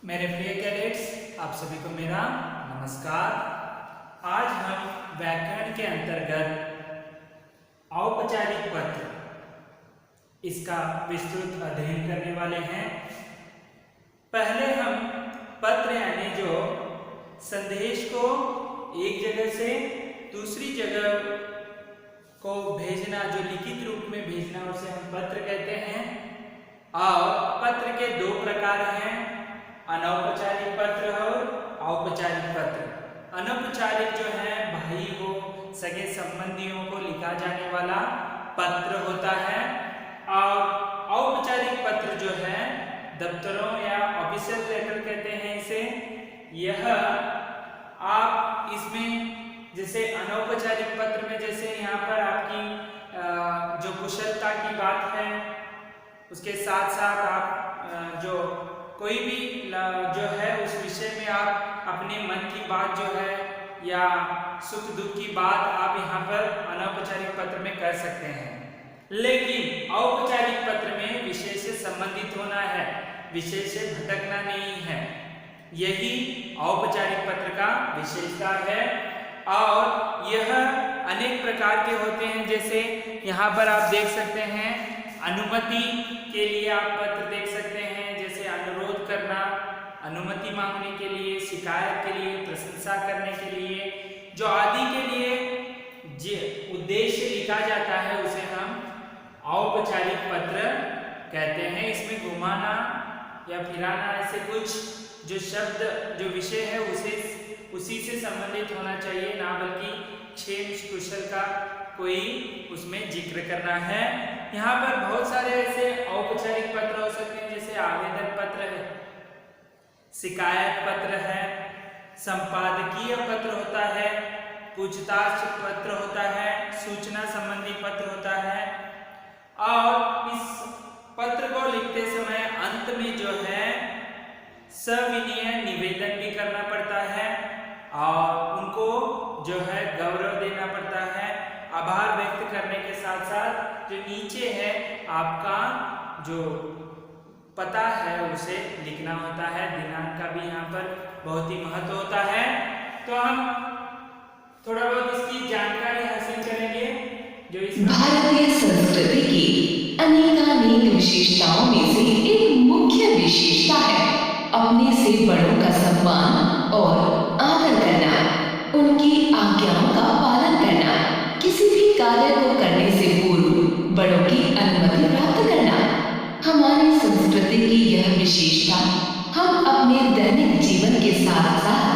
मेरे प्रिय कैडेट्स, आप सभी को मेरा नमस्कार। आज हम व्याकरण के अंतर्गत औपचारिक पत्र इसका विस्तृत अध्ययन करने वाले हैं। पहले हम पत्र यानी जो संदेश को एक जगह से दूसरी जगह को भेजना, जो लिखित रूप में भेजना, उसे हम पत्र कहते हैं। और पत्र के दो प्रकार हैं, अनौपचारिक पत्र और औपचारिक पत्र। अनौपचारिक जो है भाई को, सगे संबंधियों को लिखा जाने वाला पत्र होता है, और औपचारिक पत्र जो है दफ्तरों या ऑफिशियल लेटर कहते हैं इसे। यह आप इसमें जैसे अनौपचारिक पत्र में जैसे यहाँ पर आपकी जो कुशलता की बात है, उसके साथ साथ आप जो कोई भी जो है उस विषय में आप अपने मन की बात जो है या सुख दुख की बात आप यहाँ पर अनौपचारिक पत्र में कर सकते हैं। लेकिन औपचारिक पत्र में विषय से संबंधित होना है, विषय से भटकना नहीं है। यही औपचारिक पत्र का विशेषता है। और यह अनेक प्रकार के होते हैं, जैसे यहाँ पर आप देख सकते हैं अनुमति के लिए आप पत्र देख सकते हैं, जैसे अनुरोध करना, अनुमति मांगने के लिए, शिकायत के लिए, प्रशंसा करने के लिए, जो आदि के लिए जो उद्देश्य लिखा जाता है उसे हम औपचारिक पत्र कहते हैं। इसमें घुमाना या फिराना, ऐसे कुछ जो शब्द, जो विषय है उसी से संबंधित होना चाहिए, ना बल्कि क्षेम कुशल का कोई उसमें जिक्र करना है। यहाँ पर बहुत सारे ऐसे औपचारिक पत्र हो सकते हैं, जैसे आवेदन पत्र है, शिकायत पत्र है, संपादकीय पत्र होता है, पूछताछ पत्र होता है, सूचना संबंधी पत्र होता है। और इस पत्र को लिखते समय अंत में जो है सविनय निवेदन भी करना पड़ता है, और उनको जो है गौरव देना पड़ता है, आभार व्यक्त करने के साथ साथ जो नीचे है आपका जो पता है उसे लिखना होता है। दिनांक का भी यहाँ पर बहुत ही महत्व होता है। तो हम थोड़ा बहुत इसकी जानकारी हासिल करेंगे। जो इस भारतीय संस्कृति की अनेकानेक विशेषताओं में से एक मुख्य विशेषता है अपने से बड़ों का सम्मान और आदर करना, उनकी आज्ञाओं का पालन करना, किसी भी कार्य को करने से पूर्व बड़ों की अनुमति प्राप्त करना। हमारी संस्कृति की यह विशेषता हम अपने दैनिक जीवन के साथ साथ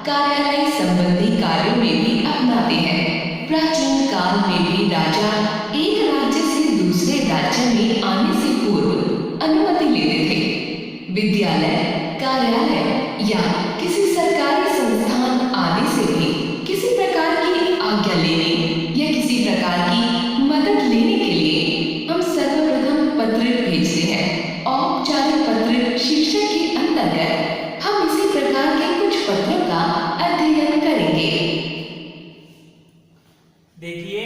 कार्यालय संबंधी कार्यों में भी अपनाते हैं। प्राचीन काल में भी राजा एक राज्य से दूसरे राज्य में आने से पूर्व अनुमति लेते थे। विद्यालय, कार्यालय या किसी सरकारी संस्थान आदि से भी किसी प्रकार की आज्ञा लेने या किसी प्रकार की मदद लेने के लिए हम सर्वप्रथम पत्र भेजते हैं। औपचारिक पत्र शीर्षक के अंतर्गत हम इसी प्रकार के कुछ पत्रों का अध्ययन करेंगे। देखिए,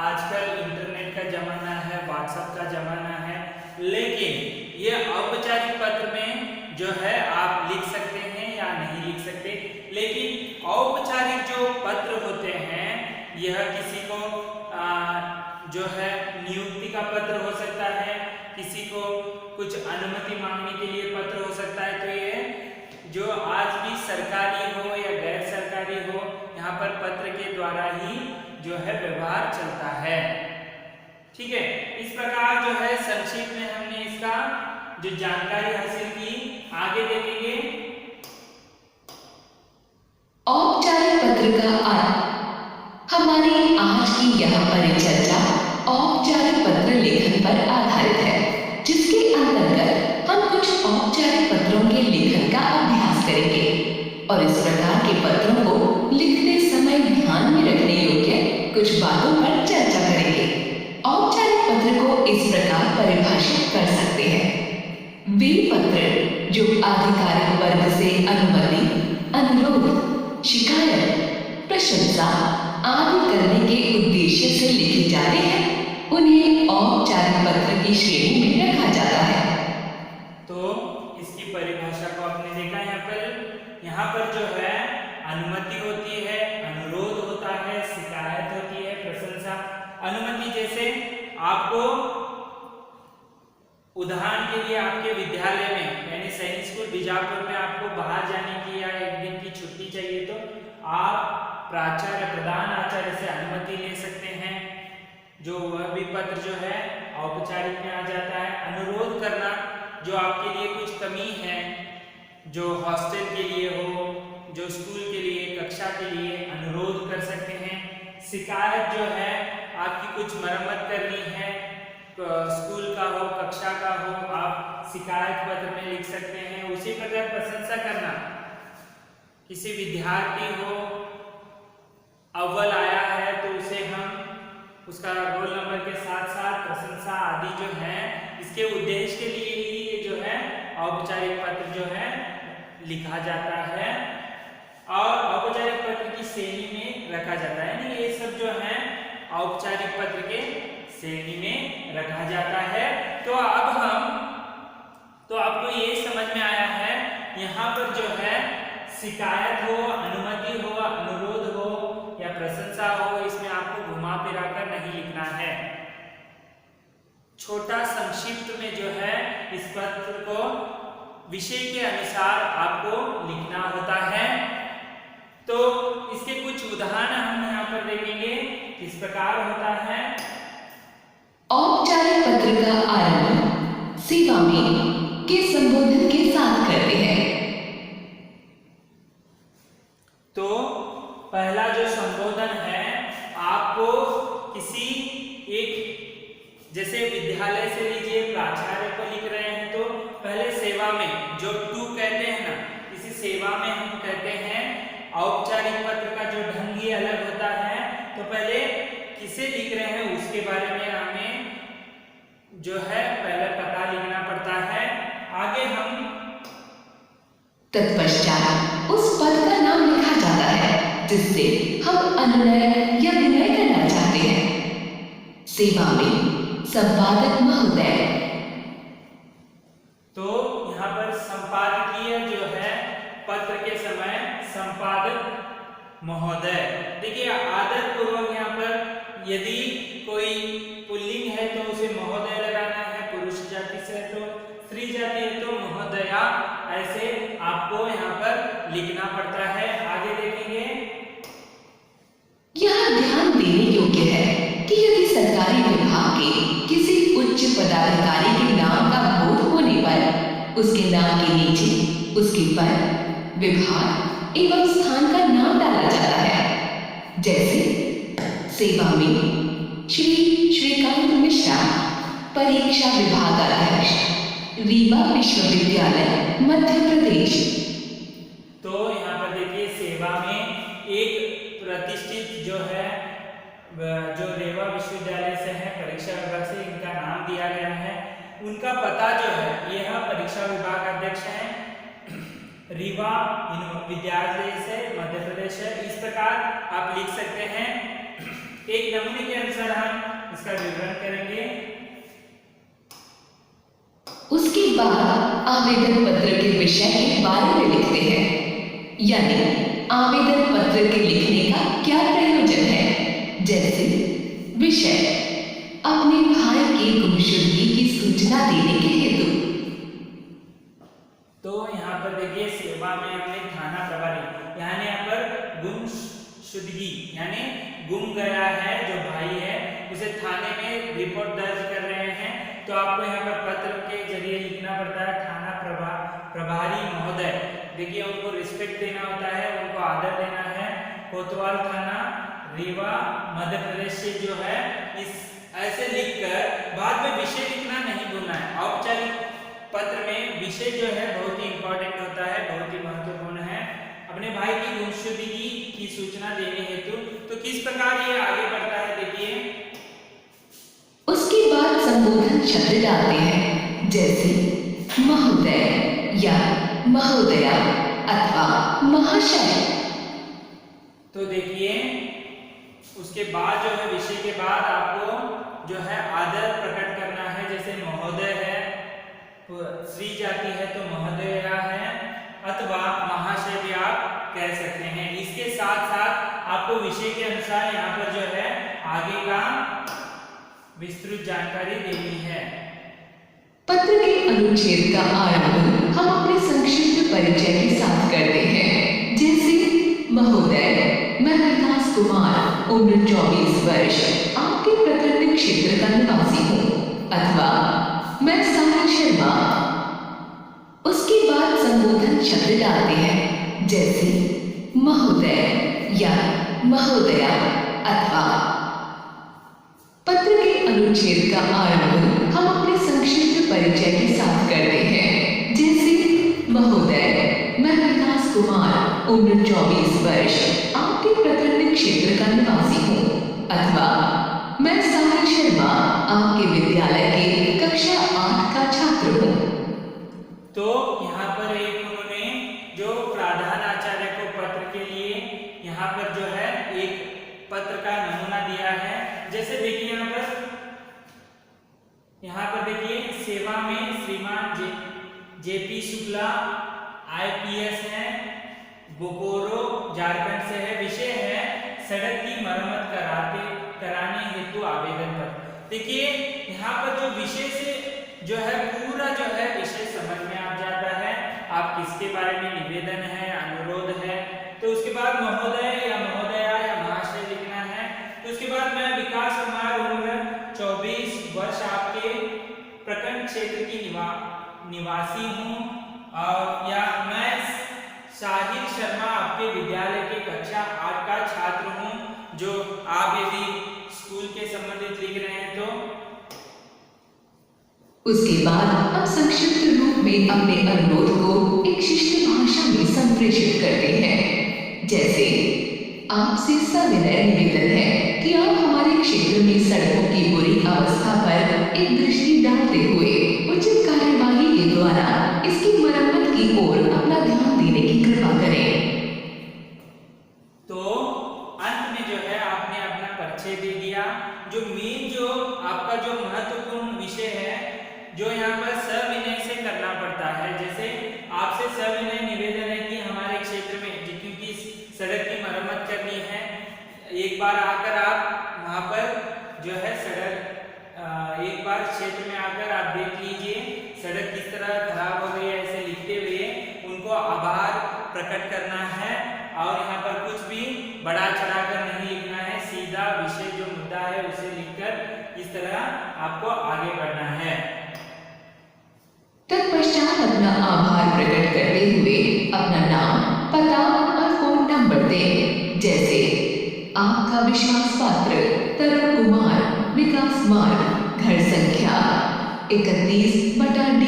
आजकल इंटरनेट का जमाना है, व्हाट्सएप का जमाना है, लेकिन यह औपचारिक पत्र में जो है आप लिख सकते हैं या नहीं लिख सकते। लेकिन औपचारिक जो पत्र होते हैं, यह किसी को जो है नियुक्ति का पत्र हो सकता है, किसी को कुछ अनुमति मांगने के लिए पत्र हो सकता है। तो ये जो आज भी सरकारी हो या गैर सरकारी हो, यहाँ पर पत्र के द्वारा ही जो है व्यवहार चलता है। ठीक है, इस प्रकार जो है संक्षिप्त में हमने इसका जो जानकारी हासिल की, आगे देखेंगे। औपचारिक पत्र का अर्थ। हमारी आज की यह परिचर्चा औपचारिक पत्र लेखन पर आधारित है, जिसके अंतर्गत हम कुछ औपचारिक पत्रों के लेखन का अभ्यास करेंगे और इस प्रकार के पत्रों को लिखते समय ध्यान में रखने योग्य कुछ बातों पर चर्चा करेंगे। औपचारिक पत्र को इस प्रकार परिभाषित कर सकते हैं: वे पत्र जो आधिकारिक वर्ग से अनुमति, अनुरोध, शिकायत, प्रशंसा आदि करने के उद्देश्य से लिखे जाते हैं, उन्हें औपचारिक पत्र की श्रेणी में रखा जाता है। तो इसकी परिभाषा को आपने देखा। अनुमति होती है, अनुरोध होता है, शिकायत होती है, प्रशंसा। अनुमति जैसे आपको उदाहरण के लिए आपके विद्यालय में यानी सैनिक स्कूल बीजापुर में आपको बाहर जाने की या एक दिन की छुट्टी चाहिए तो आप प्राचार्य प्रधान आचार्य से अनुमति ले सकते हैं। जो वह भी पत्र जो है औपचारिक में आ जाता है। अनुरोध करना जो आपके लिए कुछ कमी है, जो हॉस्टल के लिए हो, जो स्कूल के लिए, कक्षा के लिए अनुरोध कर सकते हैं। शिकायत जो है आपकी कुछ मरम्मत करनी है, स्कूल का हो, कक्षा का हो, आप शिकायत पत्र में लिख सकते हैं। उसी प्रकार प्रशंसा करना, किसी विद्यार्थी हो अव्वल आया है तो उसे हम उसका रोल नंबर के साथ साथ प्रशंसा आदि जो है इसके उद्देश्य के लिए ही ये जो है औपचारिक पत्र जो है लिखा जाता है और औपचारिक पत्र की श्रेणी में रखा जाता है। यानी ये सब जो है औपचारिक पत्र के श्रेणी में रखा जाता है। तो अब तो आपको ये समझ में आया है यहाँ पर जो है शिकायत हो, अनुमति हो, अनुरोध हो या प्रशंसा हो, इसमें आपको घुमा फिरा कर नहीं लिखना है। छोटा संक्षिप्त में जो है इस पत्र को विषय के अनुसार आपको लिखना होता है। तो इसके कुछ उदाहरण हम यहाँ पर देखेंगे किस प्रकार होता है। औपचारिक पत्र का आरंभ सेवा में के संबोधन के साथ करते हैं। तो पहला जो संबोधन है आपको किसी एक जैसे विद्यालय से लीजिए प्राचार्य को लिख रहे हैं तो पहले सेवा में जो टू कहते हैं ना, इसी सेवा में हम कहते हैं औपचारिक पत्र का जो ढंग ही अलग होता है। तो पहले किसे लिख रहे हैं उसके बारे में हमें जो है पहले पता लिखना पड़ता है। आगे हम तत्पश्चात उस पद का नाम लिखा जाता है जिससे हम अनुनय या विनय करना चाहते हैं। सेवा में संपादक महोदय। तो यहाँ पर संपादकीय जो है पत्र के समय संपादक महोदय। देखिए आदर पूर्वक यहाँ पर यदि कोई पुल्लिंग है तो उसे महोदय लगाना है, पुरुष जाति से तो स्त्री जाति है तो महोदया, ऐसे आपको यहाँ पर लिखना पड़ता है। आगे देखेंगे। यह ध्यान देने योग्य है कि यदि सरकारी विभाग के किसी उच्च पदाधिकारी के नाम का बोध होने पर उसके नाम के नीचे उसके पद, विभाग एवं स्थान का नाम डाला जाता है। जैसे सेवा में श्री श्रीकांत मिश्रा, परीक्षा विभागाध्यक्ष, रीवा विश्वविद्यालय मध्य प्रदेश। तो यहाँ पर देखिए सेवा में एक प्रतिष्ठित जो है जो रीवा विश्वविद्यालय से है, परीक्षा विभाग से इनका नाम दिया गया है। उनका पता जो है यह परीक्षा विभाग अध्यक्ष है, रीवा विद्यालय से मध्य प्रदेश है। इस प्रकार आप लिख सकते हैं। एक नमूने के अनुसार हम इसका विवरण करेंगे। उसके बाद आवेदन पत्र के विषय के बारे में लिखते हैं, यानी आवेदन पत्र के लिखने का क्या प्रयोजन है। जैसे विषय अपने भाई की गुमशुदगी की सूचना देने के हेतु। तो यहाँ पर देखिए सेवा में हमने थाना प्रभारी, यहाँ पर गुमशुदगी यानी गुम गया है जो भाई है उसे थाने में रिपोर्ट दर्ज कर रहे हैं। तो आपको यहाँ पर पत्र के जरिए लिखना पड़ता है थाना प्रभारी महोदय। देखिए उनको रिस्पेक्ट देना होता है, उनको आदर देना है। कोतवाल थाना रीवा मध्य प्रदेश से जो है इस ऐसे लिखकर बाद में विषय लिखना नहीं भूलना है। औपचारिक पत्र में विषय जो है बहुत ही इंपॉर्टेंट होता है, बहुत ही महत्वपूर्ण है। अपने भाई की गुमशुदगी की सूचना देने हेतु। तो किस प्रकार ये आगे बढ़ता है देखिए। उसके बाद संबोधन शब्द डालते हैं, जैसे महोदय या महोदया अथवा महाशय। तो देखिए उसके बाद जो है विषय के बाद आपको जो है आदर प्रकट करना है। जैसे महोदय है, स्त्री जाति है तो महोदया है, अथवा महाशय भी आप कह सकते हैं। इसके साथ साथ आपको विषय के अनुसार यहाँ पर जो है आगे का विस्तृत जानकारी देनी है। पत्र के अनुच्छेद का आरंभ हम अपने संक्षिप्त परिचय के साथ करते हैं, जैसे महोदय, मैं विकास कुमार, उम्र 24 वर्ष, आपके प्रखंड क्षेत्र का निवासी हूँ, अथवा मैं साहिल शर्मा। उसके बाद संबोधन शब्द डालते हैं, जैसे महोदय या महोदया अथवा। पत्र के अनुच्छेद का आरंभ हम अपने संक्षिप्त परिचय के साथ करते हैं, जैसे महोदय, मैं विकास कुमार, उम्र 24 वर्ष, आपके प्रखंड क्षेत्र का निवासी हूँ, अथवा मैं साहिल शर्मा, आपके विद्यालय के कक्षा 8 का छात्र हूँ। तो यहाँ पर एक उन्होंने जो प्रधानाचार्य को पत्र के लिए यहाँ पर जो है एक पत्र का नमूना दिया है। जैसे देखिए यहाँ पर देखिए, सेवा में श्रीमान जेपी शुक्ला IPS है, बोकारो झारखंड से है। विषय है सड़क की मरम्मत कराने हेतु आवेदन पत्र। देखिए यहाँ पर जो विषय से जो है पूरा जो है विषय समझ में आ जाता है, आप किसके बारे में निवेदन है, अनुरोध है। तो उसके बाद महोदय या महोदया या महाशय लिखना है। तो उसके बाद मैं विकास कुमार, उम्र 24 वर्ष, आपके प्रखंड क्षेत्र की निवासी हूँ, और या मैं साहिल शर्मा, आपके विद्यालय के कक्षा 8 का छात्र हूँ। जो आप यदि स्कूल के संबंधित लिख रहे हैं तो उसके बाद हम संक्षिप्त रूप में अपने अनुरोध को एक शिष्ट भाषा में संप्रेषित करते हैं, जैसे आपसे सविनय निवेदन है कि आप हमारे क्षेत्र में सड़कों की बुरी अवस्था पर एक दृष्टि डालते हुए उचित कार्यवाही के द्वारा इसकी मरम्मत की ओर अपना ध्यान देने की कृपा करें। तो अंत में जो है आपने अपना परिचय दे दिया। जो मेन जो आपका जो महत्वपूर्ण विषय है जो यहाँ पर सविनय से करना पड़ता है, जैसे आपसे सविनय निवेदन है कि हमारे क्षेत्र में क्योंकि सड़क की मरम्मत करनी है, एक बार आकर आप वहाँ पर जो है सड़क एक बार क्षेत्र में आकर आप देख लीजिए सड़क किस तरह खराब हो गई है। ऐसे लिखते हुए उनको आभार प्रकट करना है, और यहाँ पर कुछ भी बड़ा चढ़ाकर नहीं लिखना है, सीधा विषय जो मुद्दा है उसे लिखकर इस तरह आपको आगे बढ़ना है। तत्पश्चात अपना आभार प्रकट करते हुए अपना नाम, पता और फोन नंबर दें, जैसे आपका विश्वास पात्र तरुण कुमार, विकास मार्ग, घर संख्या 31/D,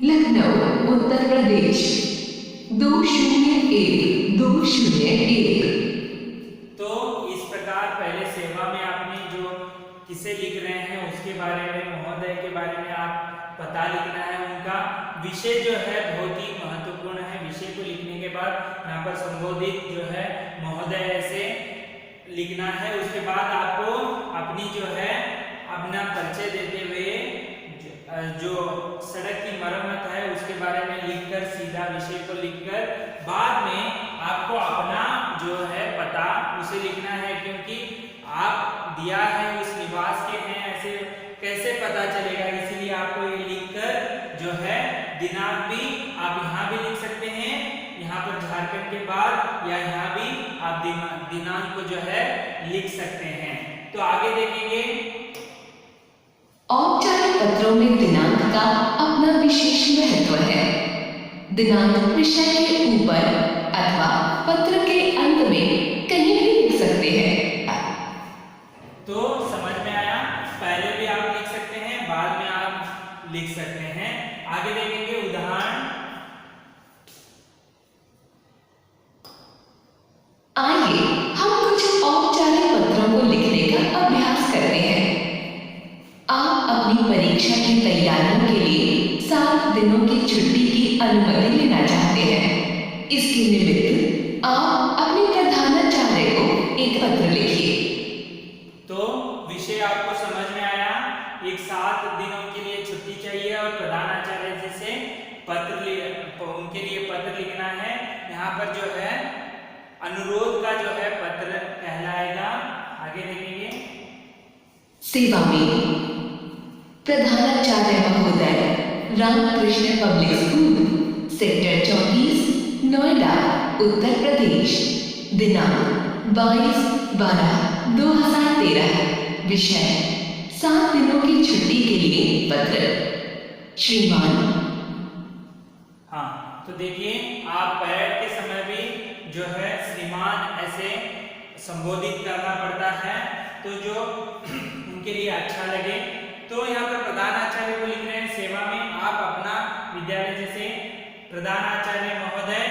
लखनऊ, उत्तर प्रदेश 201-201। तो इस प्रकार पहले सेवा में आपने जो किसे लिख रहे हैं उसके बारे में, महोदय के बारे में आप पता लिखना है। उनका विषय जो है बहुत ही महत्वपूर्ण है। विषय को लिखने के बाद यहाँ पर संबोधित जो है महोदय ऐसे लिखना है। उसके बाद आपको अपनी जो है अपना परिचय देते हुए जो सड़क की मरम्मत है उसके बारे में लिखकर सीधा विषय को लिखकर बाद में आपको अपना जो है पता उसे लिखना है, क्योंकि आप दिया है उस निवास के हैं, ऐसे कैसे पता चलेगा। इसीलिए आपको ये लिखकर जो है दिनांक भी आप यहाँ भी लिख सकते हैं, यहाँ पर झारखंड के बाद, या यहाँ भी आप दिनांक को जो है लिख सकते हैं। तो आगे देखेंगे। औपचारिक पत्रों में दिनांक का अपना विशेष महत्व है। दिनांक विषय के ऊपर अथवा पत्र के अंत में कहीं भी लिख सकते हैं। तो समझ में आया, पहले भी आप लिख सकते हैं, बाद में आप लिख सकते हैं। आगे देखेंगे उदाहरण। आइए हम कुछ औपचारिक पत्रों को लिखने का अभ्यास करते हैं। आप अपनी परीक्षा की तैयारियों के लिए 7 दिनों की छुट्टी की अनुमति लेना चाहते हैं। इसके निमित्त आप अपने प्रधानाचार्य को एक पत्र लिखिए। तो विषय आपको समझ में आया। एक 7 दिनों के लिए छुट्टी चाहिए और प्रधानाचार्य जी से उनके लिए पत्र लिखना है। यहाँ पर जो है अनुरोध का जो है पत्र कहलाएगा। आगे देखेंगे। सेवा में प्रधानाचार्य महोदय, Ramakrishna public school, sector 34, Noida, Uttar Pradesh. दिनांक 22/12/2013। विषय 7 दिनों की छुट्टी के लिए पत्र। श्रीमान। हाँ, तो देखिए आप परेड के समय भी जो है श्रीमान ऐसे संबोधित करना पड़ता है, तो जो उनके लिए अच्छा लगे। तो यहाँ पर प्रधानाचार्य को लिख रहे हैं सेवा में। आप अपना विद्यालय जैसे प्रधानाचार्य महोदय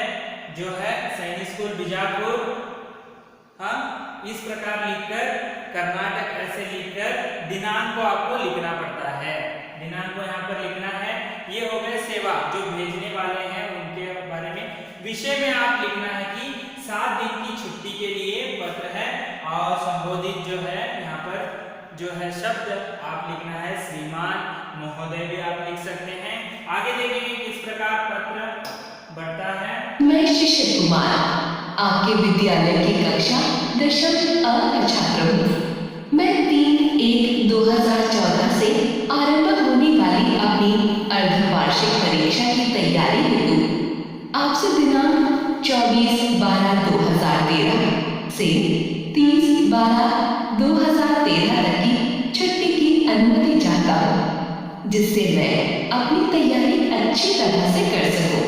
जो है सैनिक स्कूल बीजापुर, हाँ, इस प्रकार लिखकर कर्नाटक ऐसे लिखकर दिनांक को आपको लिखना पड़ता है। दिनांक को यहाँ पर लिखना है। ये हो गए सेवा, जो भेजने वाले हैं उनके बारे में। विषय में आप लिखना है कि 7 दिन की छुट्टी के लिए पत्र है, और संबोधित जो है यहाँ पर जो है शब्द आप लिखना है श्रीमान, महोदय भी आप लिख सकते हैं। आगे देखेंगे किस प्रकार पत्र बढ़ता है। मैं शिशिर कुमार, आपके विद्यालय की कक्षा 10वीं अ का छात्र हूँ। मैं 3/1/2014 से आरंभ होने वाली अपनी अर्धवार्षिक परीक्षा की तैयारी हेतु आपसे दिनांक 24/12/2013 से 30/12/2013 तक की छुट्टी की अनुमति चाहता हूँ, जिससे मैं अपनी तैयारी अच्छी तरह से कर सकूं।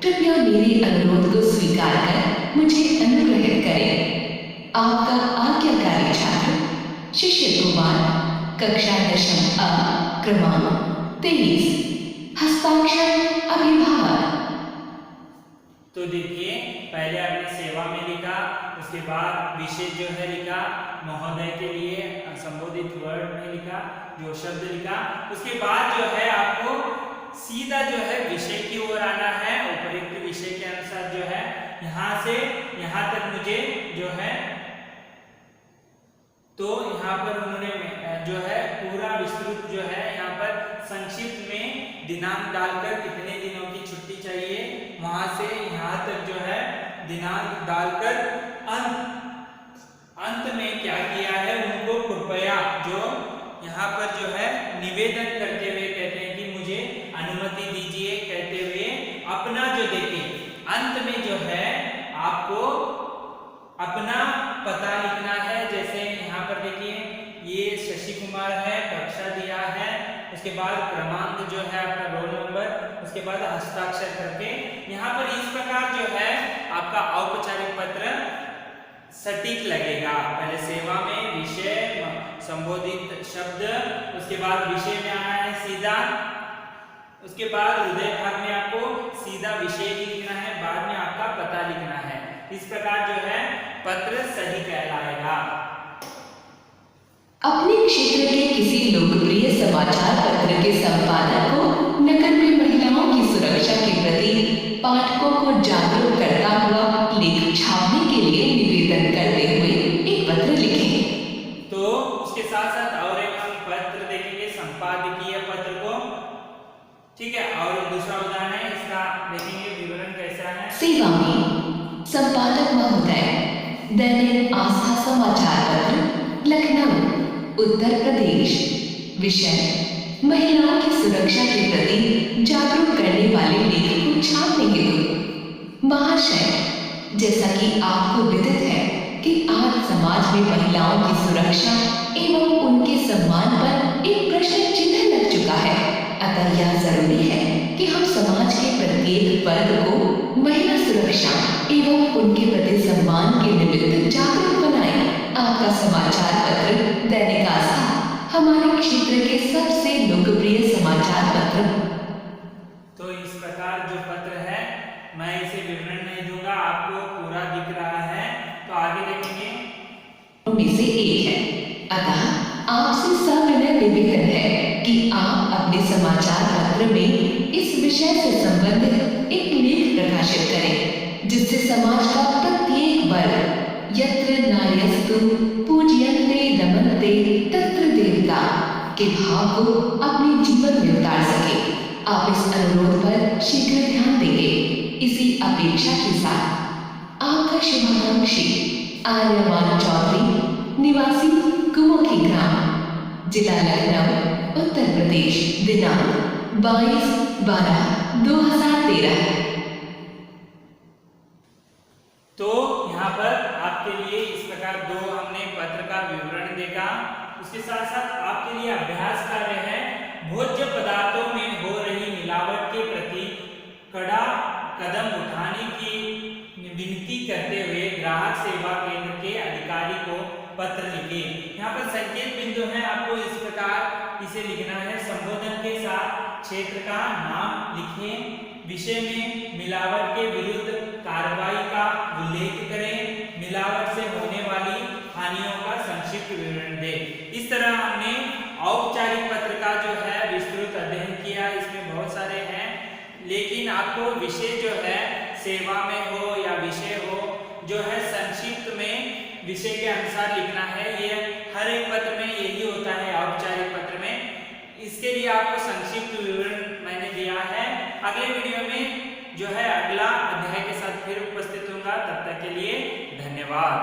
कृपया मेरे अनुरोध को स्वीकार कर मुझे अनुग्रहित करें। आपका आज्ञाकारी छात्र शिशिर कुमार, कक्षा 10वीं अ, क्रमांक 23। हस्ताक्षर अभिभावक। तो देखिए पहले आपने सेवा में लिखा, उसके बाद विषय जो है लिखा, महोदय के लिए संबोधित वर्ड में लिखा, जो शब्द लिखा। उसके बाद जो है आपको सीधा जो है विषय की ओर आना है। उपयुक्त विषय के अनुसार जो है यहाँ से यहाँ तक मुझे जो है, तो यहाँ पर उन्होंने जो है पूरा विस्तृत जो है यहाँ पर संक्षिप्त में दिनांक डालकर कितने दिनों की छुट्टी चाहिए, वहां से यहाँ तक जो है दिनांक डालकर अंत में क्या किया है, उनको कृपया जो यहाँ पर जो है निवेदन करते हुए कहते हैं कि मुझे अनुमति दीजिए कहते हुए अपना जो देखिए अंत में जो है आपको अपना पता लिखना है। जैसे यहाँ पर देखिए ये शशि कुमार है, कक्षा दिया है, उसके बाद क्रमांक जो है आपका रोल नंबर, उसके बाद हस्ताक्षर करके यहाँ पर इस प्रकार जो है आपका औपचारिक पत्र सटीक लगेगा। पहले सेवा में विषय, संबोधित शब्द, उसके बाद विषय में आना है सीधा, उसके बाद हृदय भाग में आपको सीधा विषय ही लिखना है, बाद में आपका पता लिखना है। इस प्रकार जो है पत्र सही कहलाएगा। अपने क्षेत्र के किसी लोकप्रिय समाचार पत्र के संपादक को नगर में महिलाओं की सुरक्षा के प्रति पाठकों को जागरूक करता हुआ लेख छापने के लिए निवेदन करते हुए एक पत्र लिखें। तो उसके साथ साथ और एक हम पत्र देखेंगे संपादकीय पत्र को, ठीक है। और दूसरा उदाहरण है इसका, देखेंगे विवरण कैसा है। सेवा में संपादक महोदय, दैनिक आस्था समाचार पत्र, लखनऊ, उत्तर प्रदेश। विषय महिलाओं की सुरक्षा के प्रति जागरूक करने वाले लेख को छापने हेतु। महाशय, जैसा कि आपको विदित है कि आज समाज में महिलाओं की सुरक्षा एवं उनके सम्मान पर एक प्रश्न चिन्ह लग चुका है, अतः यह जरूरी है कि हम समाज के प्रत्येक वर्ग को महिला सुरक्षा एवं उनके प्रति सम्मान के निमित्त जागरूक बनाएं। आपका समाचार पत्र दैनिक आस्था हमारे क्षेत्र के सबसे लोकप्रिय समाचार पत्र। तो इस प्रकार जो पत्र है, मैं इसे विवरण नहीं दूंगा, आपको पूरा दिख रहा है। तो आगे देखेंगे में से एक है, अतः आपसे सविनय निवेदन है कि आप अपने समाचार पत्र में इस विषय से संबंधित एक लेख प्रकाशित करें, जिससे समाज का प्रत्येक वर्ग यत्र नार्यस्तु पूज्यन्ते रमन्ते तत्र देवता के भाव को अपने जीवन में उतार सके। आप इस अनुरोध पर शीघ्र ध्यान देंगे। इसी अपेक्षा के साथ आपका शुभाकांक्षी आर्यमान चौधरी, निवासी कुमुखी ग्राम, जिला लखनऊ, उत्तर प्रदेश, दिनांक 22/12/2013। तो यहाँ पर आपके लिए इस प्रकार दो हमने पत्र का विवरण देखा। उसके साथ साथ आपके लिए अभ्यास कार्य है, भोज्य पदार्थों में हो रही मिलावट के प्रति कड़ा कदम उठाने की विनती करते हुए ग्राहक सेवा केंद्र के अधिकारी को पत्र लिखें। यहाँ पर संकेत बिंदु है, आपको इस प्रकार इसे लिखना है। संबोधन के साथ क्षेत्र का नाम लिखें, विषय में मिलावट के विरुद्ध कार्रवाई का उल्लेख करें, मिलावट से होने वाली हानियों का संक्षिप्त विवरण दें। इस तरह हमने औपचारिक पत्र का जो है विस्तृत अध्ययन किया। इसमें बहुत सारे हैं, लेकिन आपको विषय जो है सेवा में हो या विषय हो, जो है संक्षिप्त में विषय के अनुसार लिखना है। ये हर एक पत्र में यही होता है, औपचारिक पत्र में। इसके लिए आपको संक्षिप्त विवरण मैंने दिया है। अगले वीडियो में जो है अगला अध्याय के साथ फिर उपस्थित होऊंगा। तब तक के लिए धन्यवाद।